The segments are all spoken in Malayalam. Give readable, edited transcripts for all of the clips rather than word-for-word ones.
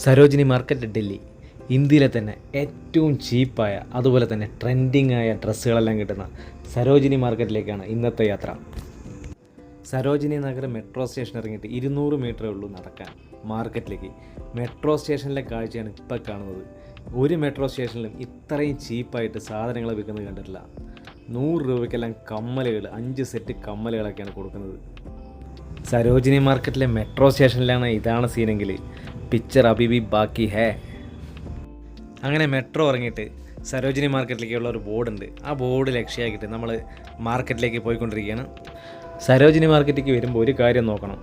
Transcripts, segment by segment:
സരോജിനി മാർക്കറ്റ് ഡൽഹി ഇന്ത്യയിലെ തന്നെ ഏറ്റവും ചീപ്പായ അതുപോലെ തന്നെ ട്രെൻഡിങ് ആയ ഡ്രസ്സുകളെല്ലാം കിട്ടുന്ന സരോജിനി മാർക്കറ്റിലേക്കാണ് ഇന്നത്തെ യാത്ര. സരോജിനി നഗർ മെട്രോ സ്റ്റേഷൻ ഇറങ്ങിയിട്ട് 200 മീറ്ററേ ഉള്ളൂ നടക്കാൻ മാർക്കറ്റിലേക്ക്. മെട്രോ സ്റ്റേഷനിലെ കാഴ്ചയാണ് ഇപ്പോൾ കാണുന്നത്. ഒരു മെട്രോ സ്റ്റേഷനിലും ഇത്രയും ചീപ്പായിട്ട് സാധനങ്ങൾ വിൽക്കുന്നത് കണ്ടിട്ടില്ല. 100 രൂപയ്ക്കെല്ലാം കമ്മലുകൾ, 5 സെറ്റ് കമ്മലുകളൊക്കെയാണ് കൊടുക്കുന്നത്. സരോജിനി മാർക്കറ്റിലെ മെട്രോ സ്റ്റേഷനിലാണ് ഇതാണ് സീനെങ്കിൽ പിക്ചർ അബിബി ബാക്കി ഹേ. അങ്ങനെ മെട്രോ ഇറങ്ങിയിട്ട് സരോജിനി മാർക്കറ്റിലേക്കുള്ള ഒരു ബോർഡുണ്ട്. ആ ബോർഡ് ലക്ഷ്യമാക്കിയിട്ട് നമ്മൾ മാർക്കറ്റിലേക്ക് പോയിക്കൊണ്ടിരിക്കുകയാണ്. സരോജിനി മാർക്കറ്റിലേക്ക് വരുമ്പോൾ ഒരു കാര്യം നോക്കണം,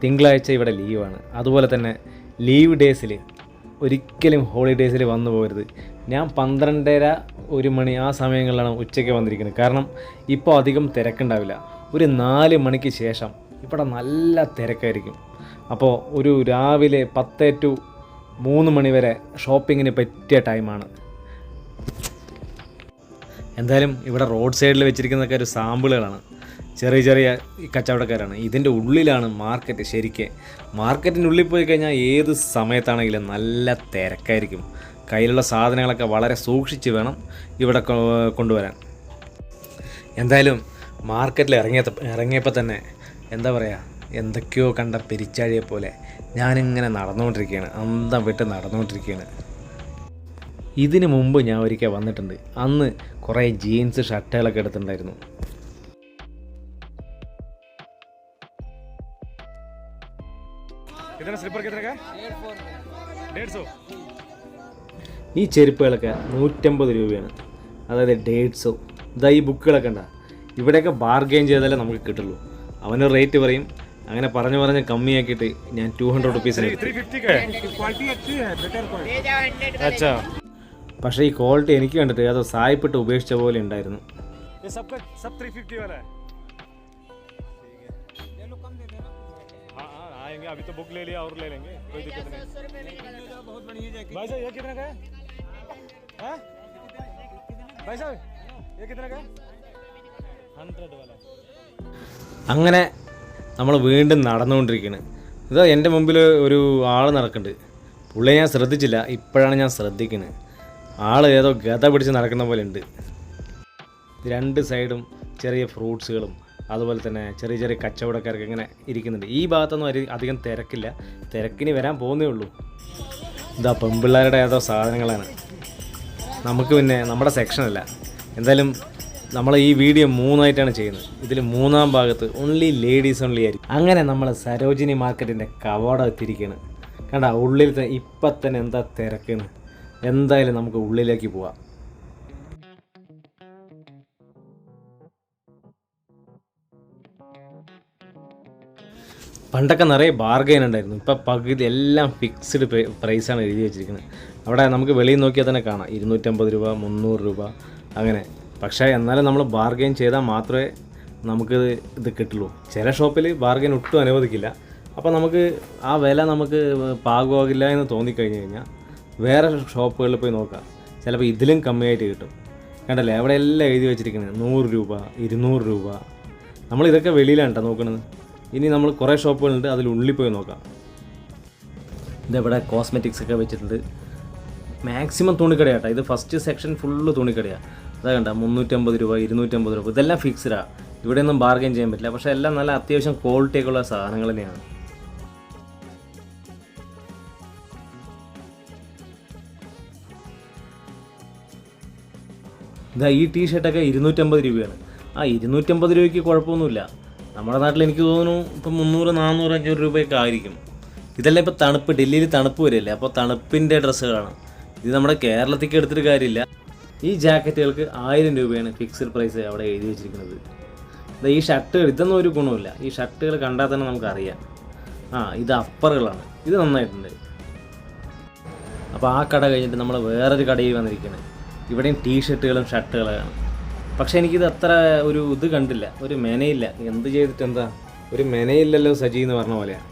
തിങ്കളാഴ്ച ഇവിടെ ലീവാണ്. അതുപോലെ തന്നെ ലീവ് ഡേയ്സിൽ ഒരിക്കലും ഹോളിഡേയ്സിൽ വന്നു പോകരുത്. ഞാൻ 12:30 1 മണി ആ സമയങ്ങളിലാണ് ഉച്ചയ്ക്ക് വന്നിരിക്കുന്നത്. കാരണം ഇപ്പോൾ അധികം തിരക്കുണ്ടാവില്ല. ഒരു 4 മണിക്ക് ശേഷം ഇവിടെ നല്ല തിരക്കായിരിക്കും. അപ്പോൾ ഒരു രാവിലെ 10 to 3 മണി വരെ ഷോപ്പിങ്ങിന് പറ്റിയ ടൈമാണ്. എന്തായാലും ഇവിടെ റോഡ് സൈഡിൽ വെച്ചിരിക്കുന്നതൊക്കെ ഒരു സാമ്പിളുകളാണ്. ചെറിയ ചെറിയ കച്ചവടക്കാരാണ്. ഇതിൻ്റെ ഉള്ളിലാണ് മാർക്കറ്റ്. ശരിക്കും മാർക്കറ്റിൻ്റെ ഉള്ളിൽ പോയി കഴിഞ്ഞാൽ ഏത് സമയത്താണെങ്കിലും നല്ല തിരക്കായിരിക്കും. കയ്യിലുള്ള സാധനങ്ങളൊക്കെ വളരെ സൂക്ഷിച്ച് വേണം ഇവിടെ കൊണ്ടുവരാൻ. എന്തായാലും മാർക്കറ്റിൽ ഇറങ്ങിയപ്പോൾ തന്നെ എന്താ പറയുക, എന്തൊക്കെയോ കണ്ട പെരിച്ചാഴിയെ പോലെ ഞാനിങ്ങനെ നടന്നുകൊണ്ടിരിക്കുകയാണ്, അന്തം വിട്ട് നടന്നുകൊണ്ടിരിക്കുകയാണ്. ഇതിന് മുമ്പ് ഞാൻ ഒരിക്കൽ വന്നിട്ടുണ്ട്. അന്ന് കുറേ ജീൻസ് ഷർട്ടുകളൊക്കെ എടുത്തിട്ടുണ്ടായിരുന്നു. ഈ ചെരുപ്പുകളൊക്കെ 150 രൂപയാണ്. അതായത് 150. ഇതാ ഈ ബുക്കുകളൊക്കെ ഉണ്ടാ, ഇവിടെയൊക്കെ ബാർഗെയിൻ ചെയ്താലേ നമുക്ക് കിട്ടുള്ളൂ. അവന് റേറ്റ് പറയും, അങ്ങനെ പറഞ്ഞ് കമ്മിയാക്കിയിട്ട് ഞാൻ 200 റുപ്പീസിന്. പക്ഷേ ഈ ക്വാളിറ്റി എനിക്ക് കണ്ടിട്ട് അതോ സായിപ്പിട്ട് ഉപേക്ഷിച്ച പോലെ ഉണ്ടായിരുന്നു. अभी तो बुक ले लिया और ले लेंगे, कोई दिक्कत नहीं। भाई साहब ये कितने का है? हाँ भाई साहब ये कितने का है? 100 वाला. അങ്ങനെ നമ്മൾ വീണ്ടും നടന്നുകൊണ്ടിരിക്കുകയാണ്. ഇതാ എൻ്റെ മുമ്പിൽ ഒരു ആൾ നടക്കുന്നുണ്ട്. പുള്ളിയെ ഞാൻ ശ്രദ്ധിച്ചില്ല, ഇപ്പോഴാണ് ഞാൻ ശ്രദ്ധിക്കുന്നത്. ആൾ ഏതോ ഗത പിടിച്ച് നടക്കുന്ന പോലെ ഉണ്ട്. 2 സൈഡും ചെറിയ ഫ്രൂട്ട്സുകളും അതുപോലെ തന്നെ ചെറിയ ചെറിയ കച്ചവടക്കാർക്ക് ഇങ്ങനെ ഇരിക്കുന്നുണ്ട്. ഈ ഭാഗത്തൊന്നും അധികം തിരക്കില്ല, തിരക്കിന് വരാൻ പോകുന്നേ ഉള്ളൂ. ഇതാ പെൺപിള്ളേരുടെ ഏതോ സാധനങ്ങളാണ്. നമുക്ക് പിന്നെ നമ്മുടെ സെക്ഷനല്ല. എന്തായാലും നമ്മൾ ഈ വീഡിയോ 3 ആയിട്ടാണ് ചെയ്യുന്നത്. ഇതിൽ 3-ാം ഭാഗത്ത് ഓൺലി ലേഡീസ് ഓൺലി ആയിരിക്കും. അങ്ങനെ നമ്മൾ സരോജിനി മാർക്കറ്റിൻ്റെ കവാടം എത്തിയിരിക്കുകയാണ്. കണ്ട ഉള്ളിൽ ഇപ്പം തന്നെ എന്താ തിരക്കാണ്. എന്തായാലും നമുക്ക് ഉള്ളിലേക്ക് പോവാം. പണ്ടൊക്കെ നിറയെ ബാർഗെയിൻ ഉണ്ടായിരുന്നു. ഇപ്പം പകുതി എല്ലാം ഫിക്സ്ഡ് പ്രൈസാണ് എഴുതി വെച്ചിരിക്കുന്നത്. അവിടെ നമുക്ക് വെളിയിൽ നോക്കിയാൽ തന്നെ കാണാം 250 രൂപ, 300 രൂപ അങ്ങനെ. പക്ഷേ എന്നാലും നമ്മൾ ബാർഗെയിൻ ചെയ്താൽ മാത്രമേ നമുക്ക് ഇത് കിട്ടുള്ളൂ. ചില ഷോപ്പിൽ ബാർഗെയിൻ ഒട്ടും അനുവദിക്കില്ല. അപ്പോൾ നമുക്ക് ആ വില നമുക്ക് പാകമാകില്ല എന്ന് തോന്നിക്കഴിഞ്ഞ് കഴിഞ്ഞാൽ വേറെ ഷോപ്പുകളിൽ പോയി നോക്കാം, ചിലപ്പോൾ ഇതിലും കമ്മിയായിട്ട് കിട്ടും. കണ്ടല്ലേ അവിടെ എല്ലാം എഴുതി വെച്ചിരിക്കുന്നത് 100 രൂപ, 200 രൂപ. നമ്മളിതൊക്കെ വെളിയിലാണ് കേട്ടോ നോക്കുന്നത്. ഇനി നമ്മൾ കുറേ ഷോപ്പുകളുണ്ട്, അതിലുള്ളിൽ പോയി നോക്കാം. ഇതെവിടെ കോസ്മെറ്റിക്സ് ഒക്കെ വെച്ചിട്ടുണ്ട്. മാക്സിമം തുണിക്കടയാട്ടോ. ഇത് ഫസ്റ്റ് സെക്ഷൻ ഫുള്ള് തുണിക്കടയാണ്. അതാ കണ്ട 350 രൂപ, 250 രൂപ. ഇതെല്ലാം ഫിക്സ്ഡാണ്. ഇവിടെയൊന്നും ബാർഗെയിൻ ചെയ്യാൻ പറ്റില്ല. പക്ഷേ എല്ലാം നല്ല അത്യാവശ്യം ക്വാളിറ്റിയൊക്കെയുള്ള സാധനങ്ങൾ തന്നെയാണ്. ഇതാ ഈ ടീഷർട്ടൊക്കെ 250 രൂപയാണ്. ആ 250 രൂപയ്ക്ക് കുഴപ്പമൊന്നുമില്ല. നമ്മുടെ നാട്ടിൽ എനിക്ക് തോന്നുന്നു ഇപ്പം 300, 400, 500 രൂപയൊക്കെ ആയിരിക്കും. ഇതെല്ലാം ഇപ്പോൾ തണുപ്പ്, ഡൽഹിയിൽ തണുപ്പ് വരില്ലേ, അപ്പോൾ തണുപ്പിൻ്റെ ഡ്രസ്സുകളാണ്. ഇത് നമ്മുടെ കേരളത്തിലേക്ക് എടുത്തിട്ട് കാര്യമില്ല. ഈ ജാക്കറ്റുകൾക്ക് 1000 രൂപയാണ് ഫിക്സ്ഡ് പ്രൈസ് അവിടെ എഴുതി വെച്ചിരിക്കുന്നത്. ഈ ഷർട്ടുകൾ ഇതൊന്നും ഒരു ഗുണമില്ല. ഈ ഷർട്ടുകൾ കണ്ടാൽ തന്നെ നമുക്കറിയാം. ഇത് അപ്പറുകളാണ്. ഇത് നന്നായിട്ടുണ്ട്. അപ്പോൾ ആ കട കഴിഞ്ഞിട്ട് നമ്മൾ വേറൊരു കടയിൽ വന്നിരിക്കുകയാണ്. ഇവിടെയും ടീഷർട്ടുകളും ഷർട്ടുകളാണ്. പക്ഷേ എനിക്കിത് അത്ര ഒരു ഇത് കണ്ടില്ല, ഒരു മെനയില്ല. എന്ത് ചെയ്തിട്ട് എന്താ, ഒരു മെനയില്ലല്ലോ സജി എന്ന് പറഞ്ഞ പോലെയാണ്.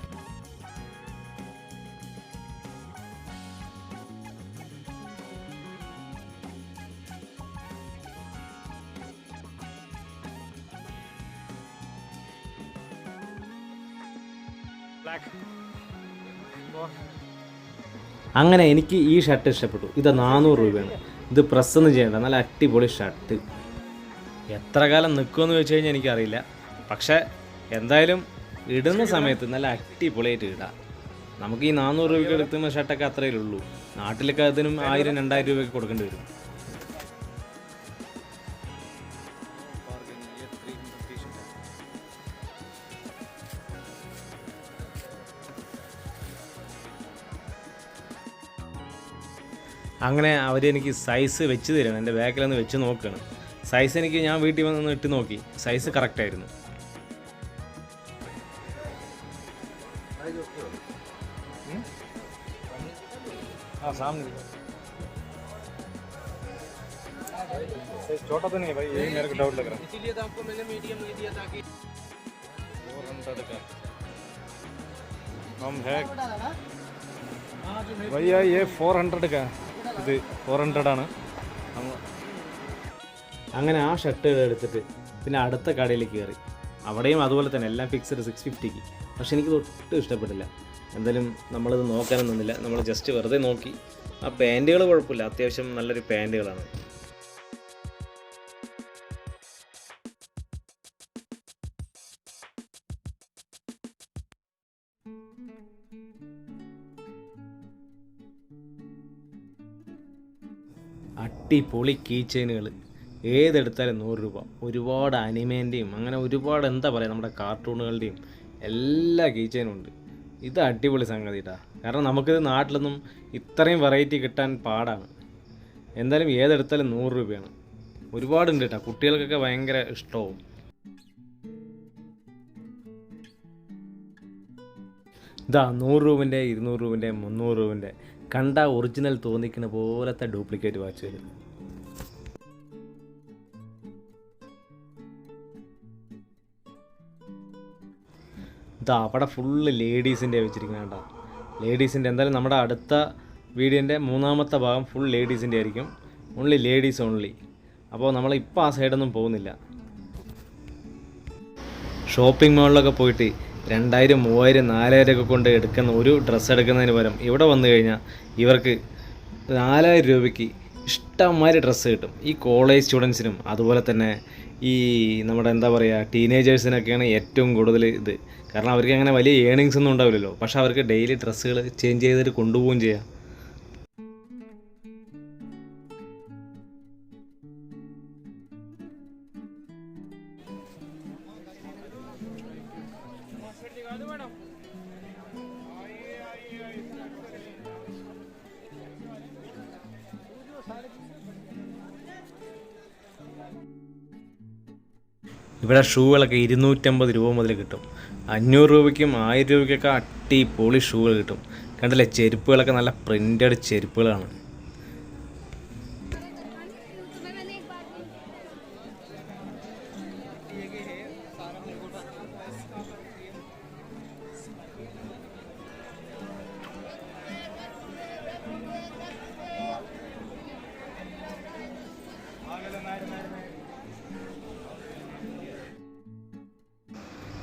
അങ്ങനെ എനിക്ക് ഈ ഷർട്ട് ഇഷ്ടപ്പെട്ടു. ഇത് 400 രൂപയാണ്. ഇത് പ്രസ്സൊന്നും ചെയ്യേണ്ട, നല്ല അടിപൊളി ഷർട്ട്. എത്ര കാലം നിൽക്കുമെന്ന് ചോദിച്ചു കഴിഞ്ഞാൽ എനിക്കറിയില്ല. പക്ഷേ എന്തായാലും ഇടുന്ന സമയത്ത് നല്ല അടിപൊളിയായിട്ട് ഇടാം. നമുക്ക് ഈ 400 രൂപയ്ക്ക് എടുക്കുന്ന ഷർട്ടൊക്കെ അത്രയേ ഉള്ളൂ. നാട്ടിലൊക്കെ അതിനും 1000-2000 രൂപയ്ക്ക് കൊടുക്കേണ്ടി വരും. അങ്ങനെ അവരെനിക്ക് സൈസ് വെച്ച് തരണം. എൻ്റെ ബാക്കിലൊന്ന് വെച്ച് നോക്കുകയാണ്. സൈസ് എനിക്ക് ഞാൻ വീട്ടിൽ വന്ന് ഇട്ട് നോക്കി, സൈസ് കറക്റ്റായിരുന്നു. छोटा तो नहीं है भाई, यही मेरे को डाउट लग रहा है, इसीलिए तो आपको मैंने मीडियम ले दिया ताकि 400 का हम है भैया, ये 400 का, ഇത് 400 ആണ്. അങ്ങനെ ആ ഷർട്ട് എടുത്തിട്ട് പിന്നെ അടുത്ത കടയിലേക്ക് കയറി. അവിടെയും അതുപോലെ തന്നെ എല്ലാം ഫിക്സഡ് 650ക്ക്. പക്ഷെ എനിക്കിത് ഒട്ടും ഇഷ്ടപ്പെട്ടില്ല. എന്തായാലും നമ്മളിത് നോക്കാനും നിന്നില്ല, നമ്മൾ ജസ്റ്റ് വെറുതെ നോക്കി. ആ പാൻറ്റുകൾ കുഴപ്പമില്ല, അത്യാവശ്യം നല്ലൊരു പാൻറ്റുകളാണ്. അടിപൊളി കീ ചെയിനുകൾ, ഏതെടുത്താലും 100 രൂപ. ഒരുപാട് അനിമേൻ്റെയും അങ്ങനെ ഒരുപാട് എന്താ പറയുക നമ്മുടെ കാർട്ടൂണുകളുടെയും എല്ലാ കീ ചെയിനും ഉണ്ട്. ഇത് അടിപൊളി സംഗതി കേട്ടോ. കാരണം നമുക്കിത് നാട്ടിലൊന്നും ഇത്രയും വെറൈറ്റി കിട്ടാൻ പാടാണ്. എന്തായാലും ഏതെടുത്താലും 100 രൂപയാണ്. ഒരുപാടുണ്ട് കേട്ടോ, കുട്ടികൾക്കൊക്കെ ഭയങ്കര ഇഷ്ടവും. ഇതാ 100 രൂപൻ്റെ 200 രൂപൻ്റെ 300 രൂപൻ്റെ കണ്ട ഒറിജിനൽ തോന്നിക്കുന്ന പോലത്തെ ഡ്യൂപ്ലിക്കേറ്റ് വാച്ചുകൾ. ഇതാ അവിടെ ഫുള്ള് ലേഡീസിൻ്റെ വെച്ചിരിക്കുന്നത് കേട്ടോ. ലേഡീസിൻ്റെ എന്തായാലും നമ്മുടെ അടുത്ത വീഡിയോൻ്റെ 3ാമത്തെ ഭാഗം ഫുൾ ലേഡീസിൻ്റെ ആയിരിക്കും. Only ladies only. അപ്പോൾ നമ്മളിപ്പോൾ ആ സൈഡൊന്നും പോകുന്നില്ല. ഷോപ്പിംഗ് മാളിലൊക്കെ പോയിട്ട് 2000, 3000, 4000 ഒക്കെ കൊണ്ട് എടുക്കുന്ന ഒരു ഡ്രസ്സ് എടുക്കുന്നതിന് പകരം ഇവിടെ വന്നു കഴിഞ്ഞാൽ ഇവർക്ക് 4000 രൂപയ്ക്ക് ഇഷ്ടംമാതിരി ഡ്രസ്സ് കിട്ടും. ഈ കോളേജ് സ്റ്റുഡൻസിനും അതുപോലെ തന്നെ ഈ നമ്മുടെ എന്താ പറയുക ടീനേജേഴ്സിനൊക്കെയാണ് ഏറ്റവും കൂടുതൽ ഇത്. കാരണം അവർക്ക് അങ്ങനെ വലിയ ഏണിങ്സ് ഒന്നും ഉണ്ടാവില്ലല്ലോ. പക്ഷേ അവർക്ക് ഡെയിലി ഡ്രസ്സുകൾ ചേഞ്ച് ചെയ്തിട്ട് കൊണ്ടുപോവുകയും ചെയ്യാം. ഇവിടെ ഷൂകളൊക്കെ 250 രൂപ മുതൽ കിട്ടും. 500 രൂപയ്ക്കും 1000 രൂപയ്ക്കൊക്കെ അടിപൊളി ഷൂകൾ കിട്ടും. കണ്ടില്ലേ, ചെരുപ്പുകളൊക്കെ നല്ല പ്രിൻ്റഡ് ചെരുപ്പുകളാണ്.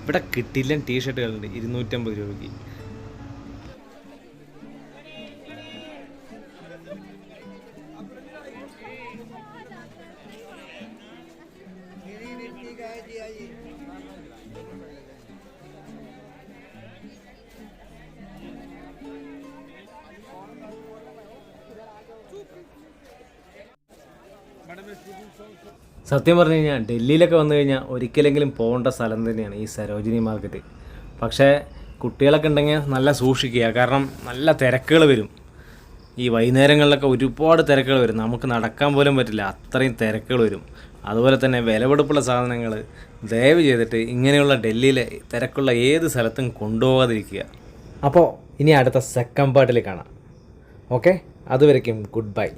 ഇവിടെ കിട്ടില്ല ടീഷർട്ടുകളുണ്ട് 250 രൂപയ്ക്ക്. സത്യം പറഞ്ഞു കഴിഞ്ഞാൽ ഡൽഹിയിലൊക്കെ വന്നു കഴിഞ്ഞാൽ ഒരിക്കലെങ്കിലും പോകേണ്ട സ്ഥലം തന്നെയാണ് ഈ സരോജിനി മാർക്കറ്റ്. പക്ഷേ കുട്ടികളൊക്കെ ഉണ്ടെങ്കിൽ നല്ല സൂക്ഷിക്കുക. കാരണം നല്ല തിരക്കുകൾ വരും. ഈ വൈകുന്നേരങ്ങളിലൊക്കെ ഒരുപാട് തിരക്കുകൾ വരും. നമുക്ക് നടക്കാൻ പോലും പറ്റില്ല, അത്രയും തിരക്കുകൾ വരും. അതുപോലെ തന്നെ വിലപിടിപ്പുള്ള സാധനങ്ങൾ ദയവ് ചെയ്തിട്ട് ഇങ്ങനെയുള്ള ഡൽഹിയിലെ തിരക്കുള്ള ഏത് സ്ഥലത്തും കൊണ്ടുപോകാതിരിക്കുക. അപ്പോൾ ഇനി അടുത്ത സെക്കൻഡ് പാർട്ടിൽ കാണാം. ഓക്കെ, അതുവരയ്ക്കും ഗുഡ് ബൈ.